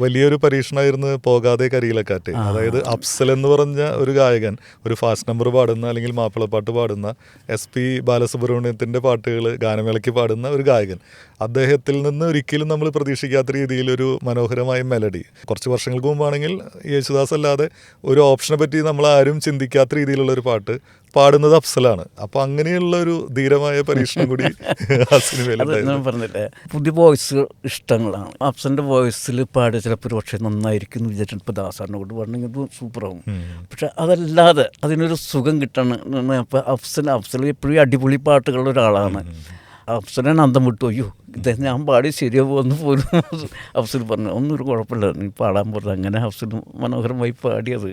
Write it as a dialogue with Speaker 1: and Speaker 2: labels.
Speaker 1: വലിയൊരു പരീക്ഷണമായിരുന്നു പോകാതെ കരിയിലക്കാറ്റ്. അതായത് അഫ്സൽ എന്ന് പറഞ്ഞ ഒരു ഗായകൻ, ഒരു ഫാസ്റ്റ് നമ്പർ പാടുന്ന അല്ലെങ്കിൽ മാപ്പിളപ്പാട്ട് പാടുന്ന SP ബാലസുബ്രഹ്മണ്യത്തിൻ്റെ പാട്ടുകൾ ഗാനമേളയ്ക്ക് പാടുന്ന ഒരു ഗായകൻ. അദ്ദേഹത്തിൽ നിന്ന് ഒരിക്കലും നമ്മൾ പ്രതീക്ഷിക്കാത്ത രീതിയിലൊരു മനോഹരമായ മെലഡി. കുറച്ച് വർഷങ്ങൾക്ക് മുമ്പാണെങ്കിൽ യേശുദാസ് അല്ലാതെ ഒരു ഓപ്ഷനെ പറ്റി നമ്മൾ ആരും ചിന്തിക്കാത്ത രീതിയിലുള്ള ഒരു പാട്ട് പാടുന്നത് അഫ്സലാണ്. അപ്പോൾ അങ്ങനെയുള്ള ഒരു ധീരമായ പരീക്ഷണം കൂടി ആ സിനിമയിലുണ്ടായിരുന്നു.
Speaker 2: പറഞ്ഞില്ലേ, പുതിയ വോയിസ് ഇഷ്ടങ്ങളാണ്. അഫ്സലിൻ്റെ വോയിസിൽ പാടിയ ചിലപ്പോൾ ഒരു പക്ഷേ നന്നായിരിക്കും എന്ന് വിചാരിച്ചിട്ട് ഇപ്പോൾ ദാസാറിനെ കൊണ്ട് പാടണമെങ്കിൽ സൂപ്പറാവും. പക്ഷെ അതല്ലാതെ അതിനൊരു സുഖം കിട്ടണം. അപ്പോൾ അഫ്സൽ എപ്പോഴും അടിപൊളി പാട്ടുകളുടെ ഒരാളാണ്. അഫ്സലിനെ അന്തം വിട്ടു, അയ്യോ ഇത് ഞാൻ പാടി ശരിയാവുമെന്ന് പോലും അഫ്സൽ പറഞ്ഞു. ഒന്നും ഒരു കുഴപ്പമില്ല, നീ പാടാൻ പോലും. അങ്ങനെ അഫ്സൽ മനോഹരമായി പാടിയത്.